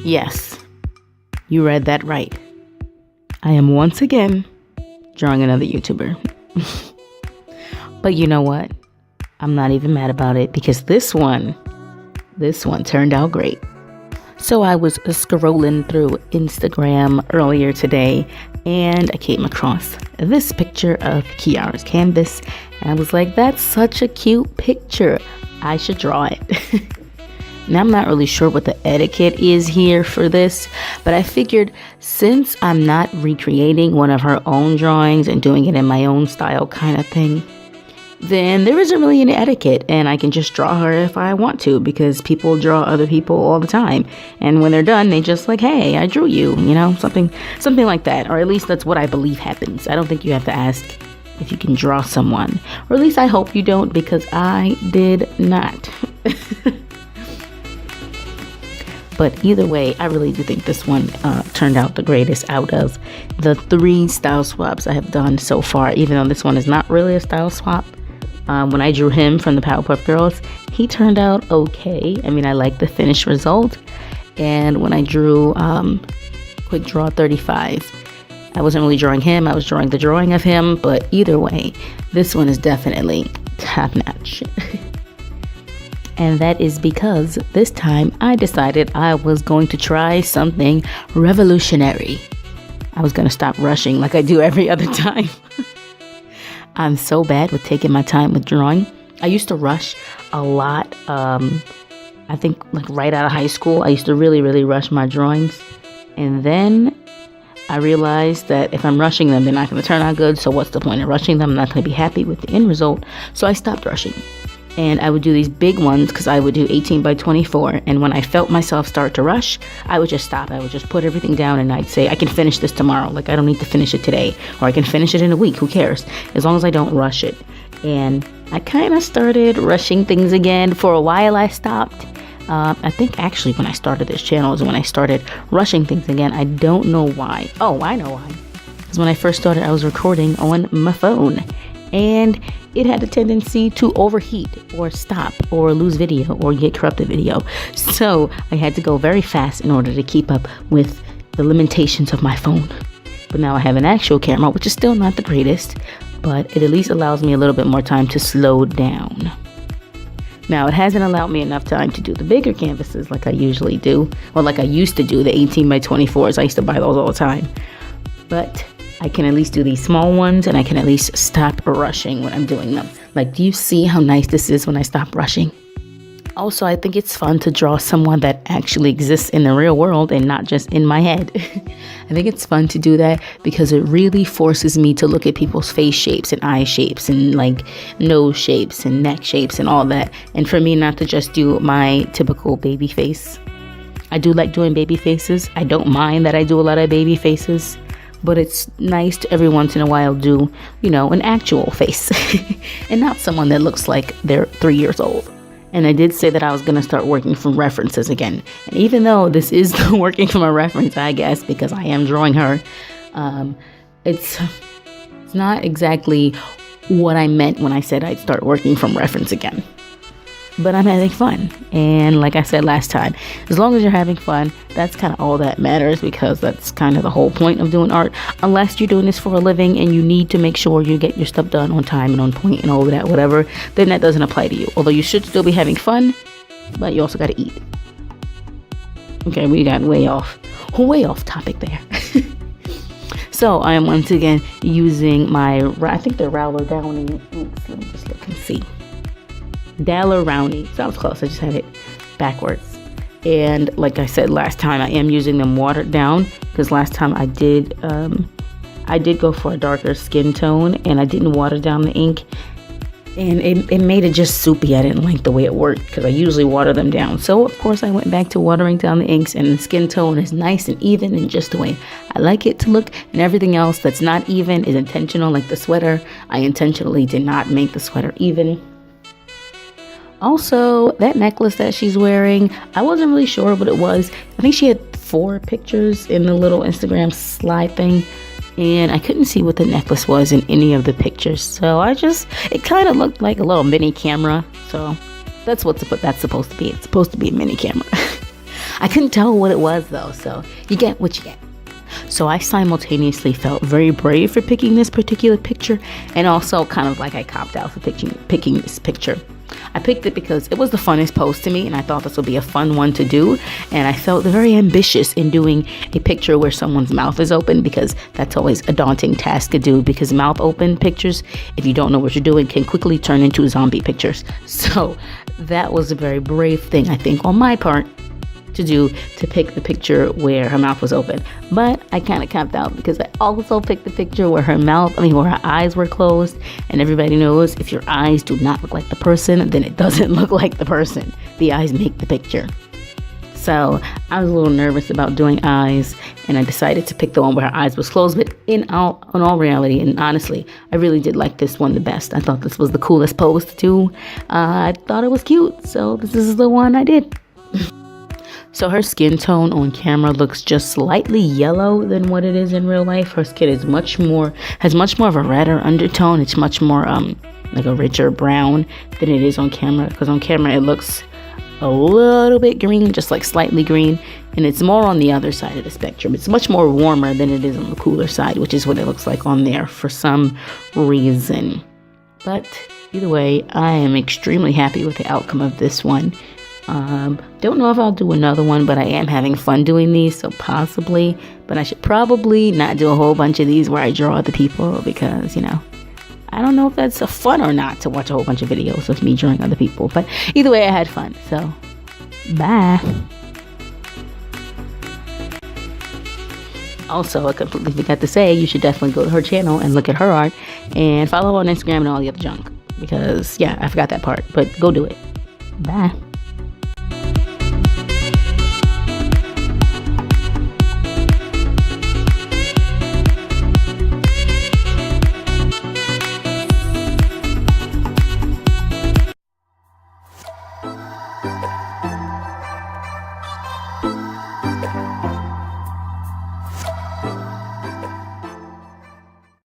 Yes, you read that right. I am once again drawing another YouTuber. But you know what? I'm not even mad about it because this one turned out great. So I was scrolling through Instagram earlier today and I came across this picture of KiarasKanvas and I was like, that's such a cute picture. I should draw it. Now, I'm not really sure what the etiquette is here for this, but I figured since I'm not recreating one of her own drawings and doing it in my own style kind of thing, then there isn't really any etiquette and I can just draw her if I want to because people draw other people all the time. And when they're done, they just like, hey, I drew you, you know, something like that. Or at least that's what I believe happens. I don't think you have to ask if you can draw someone. Or at least I hope you don't because I did not. But either way, I really do think this one turned out the greatest out of the 3 style swaps I have done so far, even though this one is not really a style swap. When I drew him from the Powerpuff Girls, he turned out okay. I mean, I like the finished result. And when I drew Quick Draw 35, I wasn't really drawing him, I was drawing the drawing of him. But either way, this one is definitely top notch. And that is because this time I decided I was going to try something revolutionary. I was going to stop rushing like I do every other time. I'm so bad with taking my time with drawing. I used to rush a lot. I think like right out of high school, I used to really, really rush my drawings. And then I realized that if I'm rushing them, they're not going to turn out good. So what's the point of rushing them? I'm not going to be happy with the end result. So I stopped rushing. And I would do these big ones because I would do 18 by 24. And when I felt myself start to rush, I would just stop. I would just put everything down and I'd say, I can finish this tomorrow. Like, I don't need to finish it today. Or I can finish it in a week. Who cares? As long as I don't rush it. And I kind of started rushing things again. For a while, I stopped. I think actually when I started this channel is when I started rushing things again. I don't know why. Oh, I know why. Because when I first started, I was recording on my phone. And it had a tendency to overheat or stop or lose video or get corrupted video. So I had to go very fast in order to keep up with the limitations of my phone. But now I have an actual camera, which is still not the greatest, but it at least allows me a little bit more time to slow down. Now, it hasn't allowed me enough time to do the bigger canvases like I usually do, or like I used to do, the 18 by 24s. I used to buy those all the time. But I can at least do these small ones and I can at least stop rushing when I'm doing them. Like, do you see how nice this is when I stop rushing? Also, I think it's fun to draw someone that actually exists in the real world and not just in my head. I think it's fun to do that because it really forces me to look at people's face shapes and eye shapes and like nose shapes and neck shapes and all that. And for me not to just do my typical baby face. I do like doing baby faces. I don't mind that I do a lot of baby faces. But it's nice to every once in a while do, you know, an actual face and not someone that looks like they're 3 years old. And I did say that I was going to start working from references again. And even though this is working from a reference, I guess, because I am drawing her, it's not exactly what I meant when I said I'd start working from reference again. But I'm having fun. And like I said last time, as long as you're having fun, that's kind of all that matters because that's kind of the whole point of doing art. Unless you're doing this for a living and you need to make sure you get your stuff done on time and on point and all of that, whatever, then that doesn't apply to you. Although you should still be having fun, but you also got to eat. Okay, we got way off topic there. So I am once again using my, I think they're Rowler Downing inks. Let me just look and see. Daler-Rowney. Sounds close. I just had it backwards. And like I said last time, I am using them watered down because last time I did go for a darker skin tone and I didn't water down the ink. And it made it just soupy. I didn't like the way it worked because I usually water them down. So of course I went back to watering down the inks and the skin tone is nice and even and just the way I like it to look. And everything else that's not even is intentional, like the sweater. I intentionally did not make the sweater even. Also, that necklace that she's wearing, I wasn't really sure what it was. I think she had 4 pictures in the little Instagram slide thing. and I couldn't see what the necklace was in any of the pictures. So it kind of looked like a little mini camera. So that's that's supposed to be. It's supposed to be a mini camera. I couldn't tell what it was though, so you get what you get. So I simultaneously felt very brave for picking this particular picture, and also kind of like I copped out for picking this picture. I picked it because it was the funnest post to me, and I thought this would be a fun one to do, and I felt very ambitious in doing a picture where someone's mouth is open, because that's always a daunting task to do, because mouth open pictures, if you don't know what you're doing, can quickly turn into zombie pictures. So that was a very brave thing, I think, on my part to do, to pick the picture where her mouth was open. But I kind of capped out because I also picked the picture where where her eyes were closed, and everybody knows if your eyes do not look like the person, then it doesn't look like the person. The eyes make the picture. So I was a little nervous about doing eyes, and I decided to pick the one where her eyes was closed. But in all reality, and honestly, I really did like this one the best. I thought this was the coolest pose to do. I thought it was cute, so this is the one I did. So her skin tone on camera looks just slightly yellow than what it is in real life. Her skin is has much more of a redder undertone. It's much more like a richer brown than it is on camera, because on camera it looks a little bit green, just like slightly green, and it's more on the other side of the spectrum. It's much more warmer than it is on the cooler side, which is what it looks like on there for some reason. But either way, I am extremely happy with the outcome of this one. Don't know if I'll do another one, but I am having fun doing these, so possibly. But I should probably not do a whole bunch of these where I draw other people, because, I don't know if that's fun or not to watch a whole bunch of videos of me drawing other people. But either way, I had fun, so bye. Also, I completely forgot to say, you should definitely go to her channel and look at her art, and follow her on Instagram and all the other junk, because, yeah, I forgot that part, but go do it. Bye.